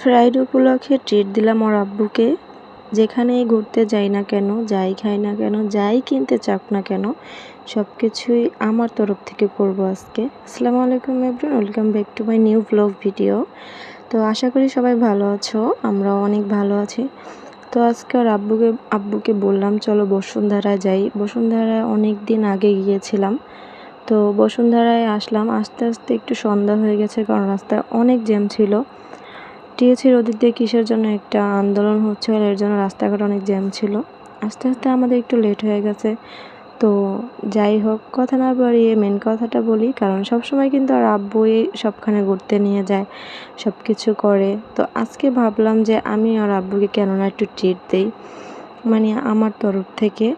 Fried উপলক্ষে treat দিলাম ওর আব্বুকে। যেখানেই ঘুরতে যাই না কেন, যাই খাই না কেন, যাই কিনতে চাক না কেন, সব কিছুই আমার তরফ থেকে করব আজকে। আসসালামু আলাইকুম everyone, welcome back to my new blog video. তো আশা করি সবাই ভালো আছো, আমরাও অনেক ভালো আছি। তো আজকে ওর আব্বুকে বললাম চলো বসুন্ধরায় যাই। বসুন্ধরায় অনেক দিন আগে গিয়েছিলাম। তো বসুন্ধরায় আসলাম, আস্তে আস্তে একটু সন্ধ্যা হয়ে গেছে, কারণ রাস্তায় অনেক জ্যাম ছিল। টিএসসির ওদিক দিয়ে কিসের জন্য একটা আন্দোলন হচ্ছিল, এর জন্য রাস্তাঘাট অনেক জ্যাম ছিল। আস্তে আস্তে আমাদের একটু লেট হয়ে গেছে। তো যাই হোক, কথা না বাড়িয়ে মেন কথাটা বলি, কারণ সবসময় কিন্তু আর আব্বুই সবখানে ঘুরতে নিয়ে যায়, সব কিছু করে। তো আজকে ভাবলাম যে আমি আর আব্বুকে কেন না একটু ট্রিট দিই, মানে আমার তরফ থেকে।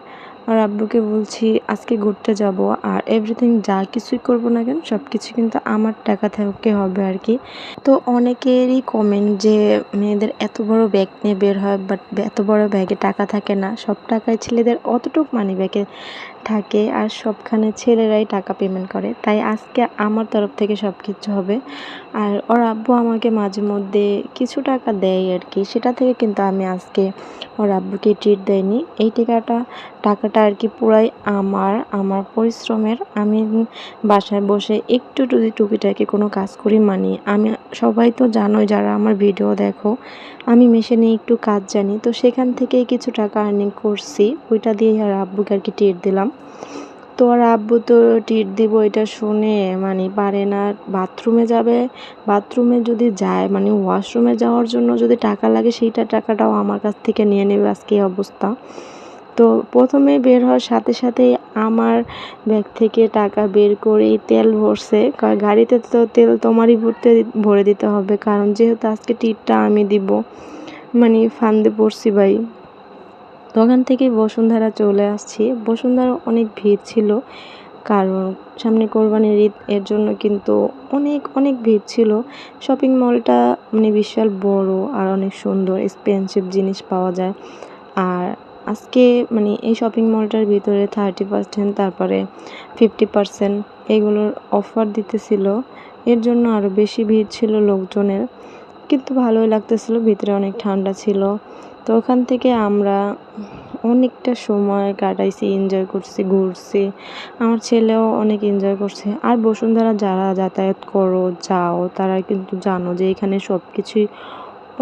আর আব্বুকে বলছি আজকে ঘুরতে যাব, আর এভরিথিং যা কিছুই করব না কেন সব কিছু কিন্তু আমার টাকা থেকে হবে আর কি। তো অনেকেরই কমেন্ট যে মেয়েদের এত বড় ব্যাগ নিয়ে বের হয়, বাট এত বড় ব্যাগে টাকা থাকে না, সব টাকায় ছেলেদের অতটুক মানি ব্যাগে থাকে, আর সবখানে ছেলেরাই টাকা পেমেন্ট করে। তাই আজকে আমার তরফ থেকে সব কিছু হবে। আর ওর আব্বু আমাকে মাঝে মধ্যে কিছু টাকা দেয় আর কি, সেটা থেকে কিন্তু আমি আজকে ওর আব্বুকে ট্রিট দেয়নি। এই টাকাটা আর কি পুরাই আমার পরিশ্রমের। আমি বাসায় বসে একটু যদি টুকিটাকি কোনো কাজ করি, মানে আমি, সবাই তো জানোই যারা আমার ভিডিও দেখো, আমি মেশিনে একটু কাজ জানি। তো সেখান থেকেই কিছু টাকা আর্নিং করছি, ওইটা দিয়ে আর আব্বুকে আর কি ট্রিট দিলাম। তো আর আব্বু তো ট্রিট দিব এটা শুনে মানে পারে না। বাথরুমে যাবে, বাথরুমে যদি যায়, মানে ওয়াশরুমে যাওয়ার জন্য যদি টাকা লাগে, টাকাটাও আমার কাছ থেকে নিয়ে নেবে। আজকে অবস্থা। তো প্রথমে বের হওয়ার সাথে সাথেই আমার ব্যাগ থেকে টাকা বের করেই তেল ভরছে। গাড়িতে তো তেল তোমারই ভরে দিতে হবে, কারণ যেহেতু আজকে ট্রিটটা আমি দিব, মানে ফান্দে পড়ছি ভাই। তো ওখান থেকে বসুন্ধরা চলে আসছি। বসুন্ধরা অনেক ভিড় ছিল, কারণ সামনে কোরবানির ঈদ, এর জন্য কিন্তু অনেক অনেক ভিড় ছিল। শপিং মলটা মানে বিশাল বড় আর অনেক সুন্দর, এক্সপেন্সিভ জিনিস পাওয়া যায়। আর আজকে মানে এই শপিং মলটার ভিতরে 30%, তারপরে 50% এগুলোর অফার দিতেছিল, এর জন্য আরও বেশি ভিড় ছিল লোকজনের। কিন্তু ভালোই লাগতেছিল, ভিতরে অনেক ঠান্ডা ছিল। তো ওখান থেকে আমরা অনেকটা সময় কাটাইছি, এনজয় করছি, ঘুরছি। আমার ছেলেও অনেক এনজয় করছে। আর বসুন্ধরা যারা যাতায়াত করো, যাও, তারা কিন্তু জানো যে এখানে সব কিছুই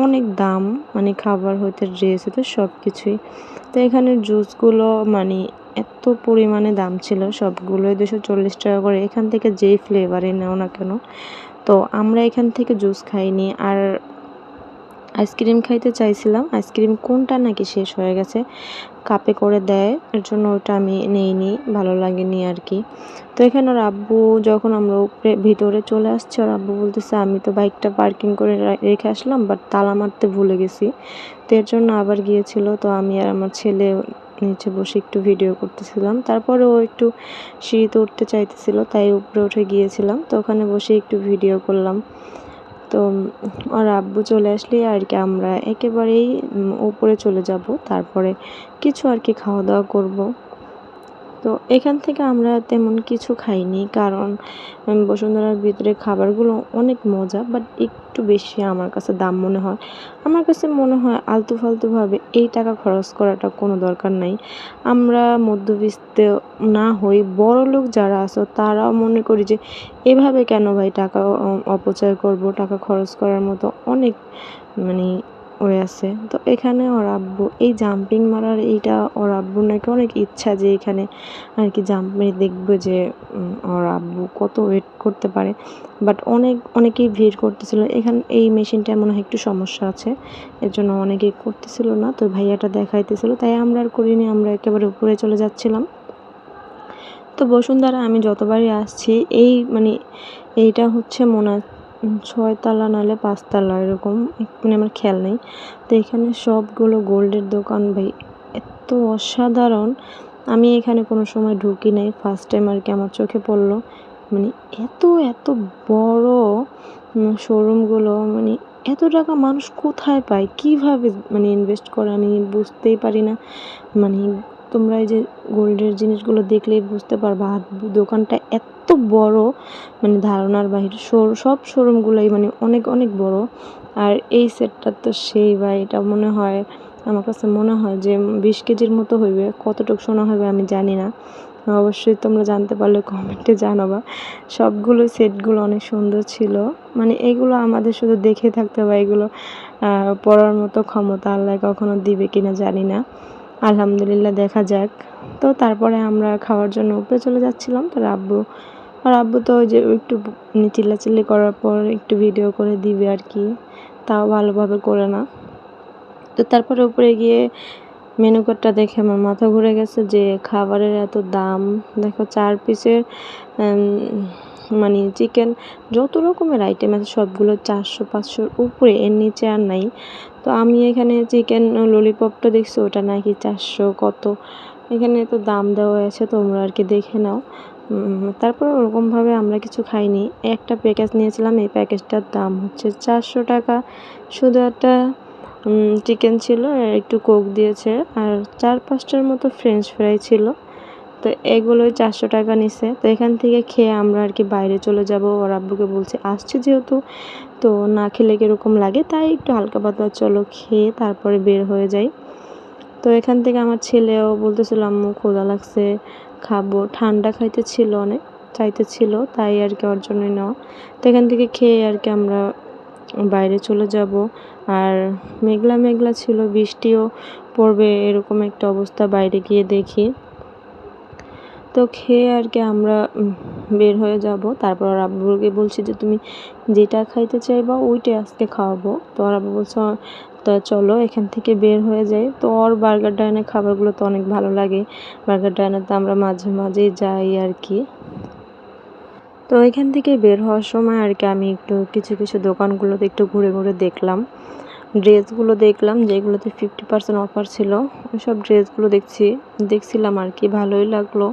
অনেক দাম, মানে খাবার হইতে ড্রেস হইতে সব কিছুই। তো এখানের জুসগুলো মানে এত পরিমাণে দাম ছিল, সবগুলোই 240 টাকা করে, এখান থেকে যেই ফ্লেভারে নাও না কেন। তো আমরা এখান থেকে জুস খাইনি, আর আইসক্রিম খাইতে চাইছিলাম। আইসক্রিম কোনটা নাকি শেষ হয়ে গেছে, কাপে করে দেয়, এর জন্য ওটা আমি নেইনি, ভালো লাগেনি আর কি। তো এখানে ওর আব্বু, যখন আমরা ভিতরে চলে আসছি, ওর আব্বু বলতেছে আমি তো বাইকটা পার্কিং করে রেখে আসলাম, বাট তালা মারতে ভুলে গেছি। তো এর জন্য আবার গিয়েছিল। তো আমি আর আমার ছেলে নিচে বসে একটু ভিডিও করতেছিলাম। তারপরে ও একটু সিঁড়িতে উঠতে চাইতেছিল, তাই উপরে উঠে গিয়েছিলাম। তো ওখানে বসে একটু ভিডিও করলাম। তো ওর আব্বু চলে আসলে আর কি আমরা একেবারেই উপরে চলে যাব, তারপরে কিছু আর কি খাওয়া দাওয়া করব। তো এখান থেকে আমরা তেমন কিছু খাইনি, কারণ বসুন্ধরার ভিতরে খাবারগুলো অনেক মজা, বাট একটু বেশি আমার কাছে দাম মনে হয়। আমার কাছে মনে হয় আলতু ফালতুভাবে এই টাকা খরচ করাটা কোনো দরকার নাই। আমরা মধ্যবিত্ত না হই, বড়লোক যারা আছো তারাও মনে করি যে এভাবে কেন ভাই টাকা অপচয় করব, টাকা খরচ করার মতো অনেক মানে ওই আছে। তো এখানে ওর আব্বু এই জাম্পিং মারার, এইটা ওর আব্বুর নাকি অনেক ইচ্ছা যে এখানে আর কি জাম্প মেরে দেখবে যে ওর আব্বু কত ওয়েট করতে পারে। বাট অনেকেই ভিড় করতেছিল, এখানে এই মেশিনটা মনে হয় একটু সমস্যা আছে, এর জন্য অনেকেই করতেছিল না। তো ভাইয়াটা দেখাইতেছিল, তাই আমরা আর করিনি, আমরা একেবারে উপরে চলে যাচ্ছিলাম। তো বসুন্ধরা আমি যতবারই আসছি, এই মানে এইটা হচ্ছে মনে হয় 6 তলা নাহলে 5 তলা এরকম, মানে আমার খেয়াল নেই। তো এখানে সবগুলো গোল্ডের দোকান ভাই, এত অসাধারণ। আমি এখানে কোনো সময় ঢুকি নাই, ফার্স্ট টাইম আর কি আমার চোখে পড়লো। মানে এত এত বড় শোরুমগুলো, মানে এত টাকা মানুষ কোথায় পায়, কিভাবে মানে ইনভেস্ট করে, আমি বুঝতেই পারি না। মানে তোমরা এই যে গোল্ডের জিনিসগুলো দেখলেই বুঝতে পারবা। আর দোকানটা এত বড়, মানে ধারণার বাহিরে। সব শোরুমগুলোই মানে অনেক অনেক বড়। আর এই সেটটা তো সেই ভাই, এটা মনে হয়, আমার কাছে মনে হয় যে 20 কেজির মতো হইবে। কতটুকু সোনা হবে আমি জানি না, অবশ্যই তোমরা জানতে পারলে কমেন্টে জানাবা। সবগুলো সেটগুলো অনেক সুন্দর ছিল। মানে এগুলো আমাদের শুধু দেখে থাকতে হবে, এগুলো পড়ার মতো ক্ষমতা আল্লাহ কখনো দিবে কিনা জানি না। আলহামদুলিল্লাহ, দেখা যাক। তো তারপরে আমরা খাওয়ার জন্য উপরে চলে যাচ্ছিলাম। তো আব্বু তো ওই যে একটু চিল্লাচিল্লি করার পর একটু ভিডিও করে দিবে আর কি, তাও ভালোভাবে করে না। তো তারপরে উপরে গিয়ে মেনু কার্ডটা দেখে আমার মাথা ঘুরে গেছে যে খাবারের এত দাম। দেখো 4 পিসের মানে চিকেন, যত রকমের আইটেম আছে সবগুলো 400-500-র উপরে, এর নিচে আর নাই। তো আমি এখানে চিকেন ললিপপটা দেখছি, ওটা নাকি 400 কত। এখানে তো দাম দেওয়া আছে, তোমরা আর কি দেখে নাও। তারপর ওরকমভাবে আমরা কিছু খাইনি। একটা প্যাকেজ নিয়েছিলাম, এই প্যাকেজটার দাম হচ্ছে 400 টাকা। শুধু একটা চিকেন ছিল, একটু কোক দিয়েছে, আর 4-5টার মতো ফ্রেঞ্চ ফ্রাই ছিল। তো এগুলোই 400 টাকা নিছে। তো এখান থেকে খেয়ে আমরা আর কি বাইরে চলে যাব। ওর আব্বুকে বলছে আসছে যেহেতু, তো না খেলে কীরকম লাগে, তাই একটু হালকা পাতলা চলো খেয়ে তারপরে বের হয়ে যাই। তো এখান থেকে আমার ছেলেও বলতেছিল আম্মু ক্ষুধা লাগছে, খাবো। ঠান্ডা খাইতে ছিল, অনেক চাইতেছিল, তাই আর কি ওর জন্যই নেওয়া। তো এখান থেকে খেয়ে আর কি আমরা বাইরে চলে যাব। আর মেঘলা মেঘলা ছিল, বৃষ্টিও পড়বে এরকম একটা অবস্থা। বাইরে গিয়ে দেখি, তো খেয়ে আর কি আমরা বের হয়ে যাব। তারপর ওর আব্বুকে বলছি যে তুমি যেটা খাইতে চাইবা ওইটাই আজকে খাওয়াবো। তো ওর আব্বু বলছে তো চলো এখান থেকে বের হয়ে যাই। তো ওর বার্গার ডাইনের খাবারগুলো তো অনেক ভালো লাগে। বার্গার ডাইনাতে আমরা মাঝে মাঝেই যাই আর কি। তো এখান থেকে বের হওয়ার সময় আর কি আমি একটু কিছু কিছু দোকানগুলোতে একটু ঘুরে ঘুরে দেখলাম। ড্রেসগুলো দেখলাম যেগুলোতে 50% অফার ছিল, ওইসব ড্রেসগুলো দেখছিলাম আর কি, ভালোই লাগলো।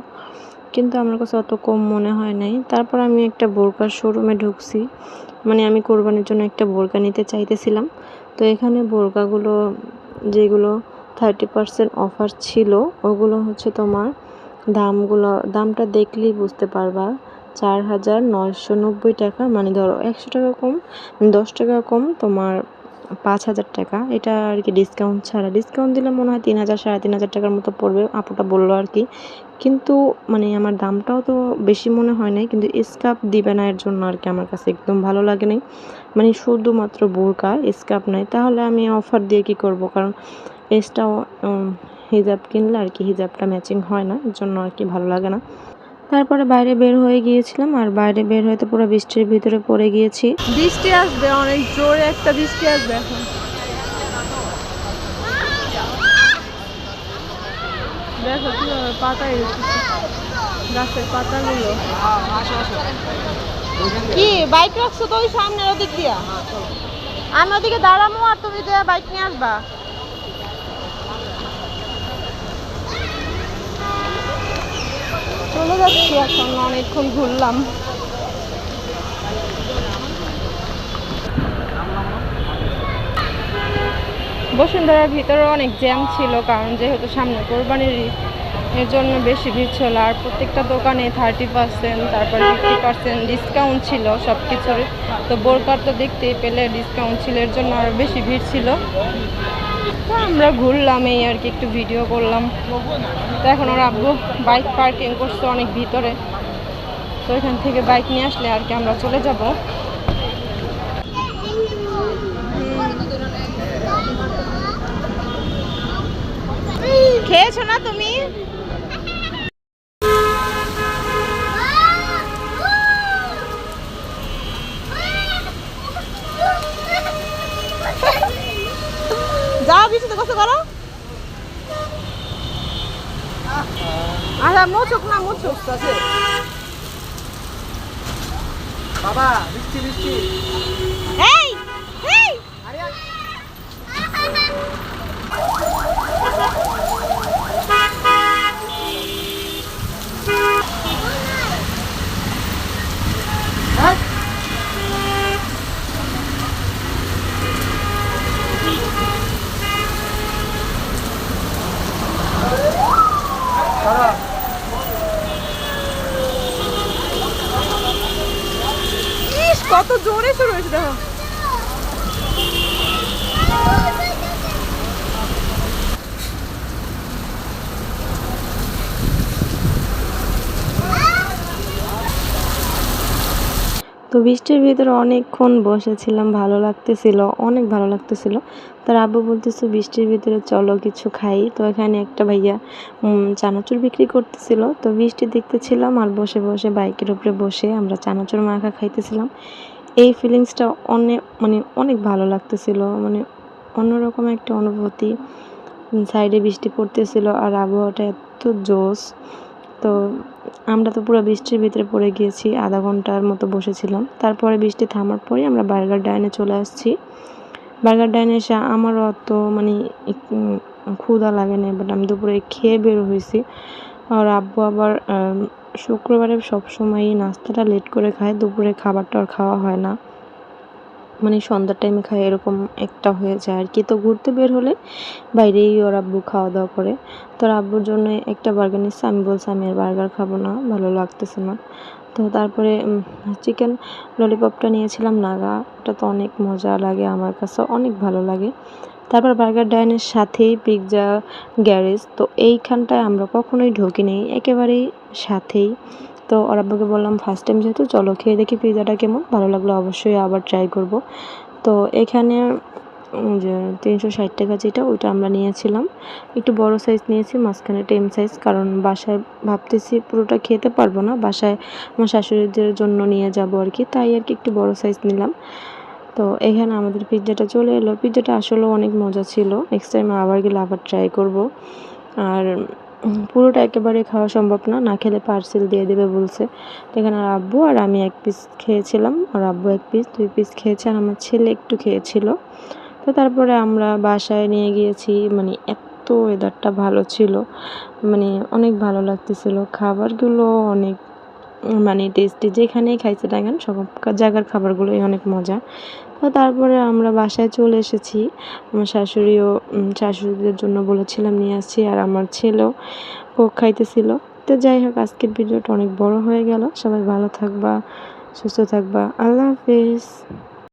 কিন্তু আমার কাছে অত কম মনে হয় নাই। তারপর আমি একটা বোরকার শোরুমে ঢুকছি, মানে আমি কোরবানির জন্য একটা বোরকা নিতে চাইতেছিলাম। তো এখানে বোরকাগুলো যেগুলো 30% অফার ছিল, ওগুলো হচ্ছে তোমার দামটা দেখলেই বুঝতে পারবা, 4,990 টাকা। মানে ধরো 100 টাকা কম, 10 টাকা কম, তোমার 5,000 টাকা। এটা আর কি ডিসকাউন্ট ছাড়া। ডিসকাউন্ট দিলে মনে হয় 3,000 3,500 টাকার মতো পড়বে, আপুটা বললো আর কি। কিন্তু মানে আমার দামটাও তো বেশি মনে হয় নাই, কিন্তু স্কার্ফ দিবে না, এর জন্য আর কি আমার কাছে একদম ভালো লাগে নাই। মানে শুধুমাত্র বোরকা, স্কার্ফ নাই, তাহলে আমি অফার দিয়ে কি করব? কারণ এক্সট্রা হিজাব কিনলে আর কি হিজাবটা ম্যাচিং হয় না, এর জন্য আর কি ভালো লাগে না। তারপরে বাইরে বের হয়ে গিয়েছিলাম, আর বাইরে বের হয়ে তো পুরো বৃষ্টির ভিতরে পড়ে গিয়েছি। বৃষ্টি আসবে, অনেক জোরে একটা বৃষ্টি আসবে এখন। দেখো কিভাবে পাতায় গাছের পাতাগুলো। কি বাইক রাখছো তো ওই সামনের ওদিক দিয়া? আমি ওদিকে দাঁড়াবো আর তুমি বাইক নিয়ে আসবা। চলে যাচ্ছি এখন, অনেকক্ষণ ঘুরলাম। বসুন্ধরার ভিতরে অনেক জ্যাম ছিল, কারণ যেহেতু সামনে কোরবানির ঈদ, এর জন্য বেশি ভিড় ছিল। আর প্রত্যেকটা দোকানে 30%, তারপর 50% ডিসকাউন্ট ছিল সব কিছুর। তো বোরকার তো দেখতেই পেলে ডিসকাউন্ট ছিল, এর জন্য আরও বেশি ভিড় ছিল। তো আমরা ঘুরলাম এই আর কি, একটু ভিডিও করলাম। তো এখন ওর আব্বু বাইক পার্কিং করছে অনেক ভিতরে, তো এখান থেকে বাইক নিয়ে আসলে আর কি আমরা চলে যাব। খেয়েছো না তুমি? যাও বিচুতে কষ্ট করো। আচ্ছা মুছুক না, মুছুক আছে বাবা। বৃষ্টি বৃষ্টি। এই এই তো বৃষ্টির ভিতরে অনেকক্ষণ বসেছিলাম, ভালো লাগতেছিল, অনেক ভালো লাগতেছিল। তার আব্বু বলতেছে বৃষ্টির ভিতরে চলো কিছু খাই। তো এখানে একটা ভাইয়া চানাচুর বিক্রি করতেছিল। তো বৃষ্টি দেখতেছিলাম আর বসে বসে বাইকের উপরে বসে আমরা চানাচুর মাখা খাইতেছিলাম। এই ফিলিংসটা অনেক ভালো লাগতেছিল, অন্যরকম একটা অনুভূতি। সাইডে বৃষ্টি পড়তেছিল আর আবহাওয়াটা এত জোস। তো আমরা তো পুরো বৃষ্টির ভিতরে পড়ে গিয়েছি, আধা ঘন্টার মতো বসেছিলাম। তারপরে বৃষ্টি থামার পরে আমরা বার্গার ডাইনে চলে আসছি। বার্গার ডাইনে এসে আমারও অত ক্ষুধা লাগে না, বাট আমি দুপুরে খেয়ে বের হয়েছি। আর আব্বু আবার শুক্রবারে সবসময়ই নাস্তাটা লেট করে খায়, দুপুরে খাবারটা আর খাওয়া হয় না, সন্ধ্যার টাইমে খায়, এরকম একটা হয়ে যায় আর কি। তো ঘুরতে বের হলে বাইরেই ওর আব্বু খাওয়া দাওয়া করে। তো ওর আব্বুর জন্য একটা বার্গার নিচ্ছে, আমি বলছি আমি আর বার্গার খাবো না, ভালো লাগতেছে না। তো তারপরে চিকেন ললিপপটা নিয়েছিলাম নাগা, ওটা তো অনেক মজা লাগে, আমার কাছে অনেক ভালো লাগে। তারপর বার্গার ডাইনের সাথেই পিৎজা গ্যারেজ, তো এইখানটায় আমরা কখনোই ঢুকিনি, একেবারেই সাথেই। তো ওর আব্বুকে বললাম ফার্স্ট টাইম যেহেতু চলো খেয়ে দেখি পিৎজাটা কেমন, ভালো লাগলে অবশ্যই আবার ট্রাই করব। তো এখানে যে 360 টাকা যেটা ওইটা আমরা নিয়েছিলাম, একটু বড় সাইজ নিয়েছি, মাঝখানে টেম সাইজ, কারণ বাসায় ভাবতেছি পুরোটা খেতে পারবো না, বাসায় আমার শাশুড়িদের জন্য নিয়ে যাব আর কি, তাই আর কি একটু বড় সাইজ নিলাম। তো এখানে আমাদের পিৎজাটা চলে এলো, পিৎজাটা আসলেও অনেক মজা ছিল, নেক্সট টাইম আবার গেলে আবার ট্রাই করব। আর পুরোটা একেবারে খাওয়া সম্ভব না, না খেলে পার্সেল দিয়ে দেবে বলছে। তো এখানে আর আব্বু আর আমি 1 পিস খেয়েছিলাম, আর আব্বু 1 পিস, 2 পিস খেয়েছে, আর আমার ছেলে একটু খেয়েছিল। তো তারপরে আমরা বাসায় নিয়ে গিয়েছি, এত ওয়েদারটা ভালো ছিল, অনেক ভালো লাগতেছিল, খাবারগুলো অনেক টেস্টি, যেখানেই খাইছে দেখেন সব জায়গার খাবারগুলোই অনেক মজা। তো তারপরে আমরা বাসায় চলে এসেছি, আমার শাশুড়িদের জন্য বলেছিলাম নিয়ে আসছি, আর আমার ছেলেও কোক খাইতেছিল। তো যাই হোক, আজকের ভিডিওটা অনেক বড় হয়ে গেল, সবাই ভালো থাকবা, সুস্থ থাকবা, আল্লাহ হাফিজ।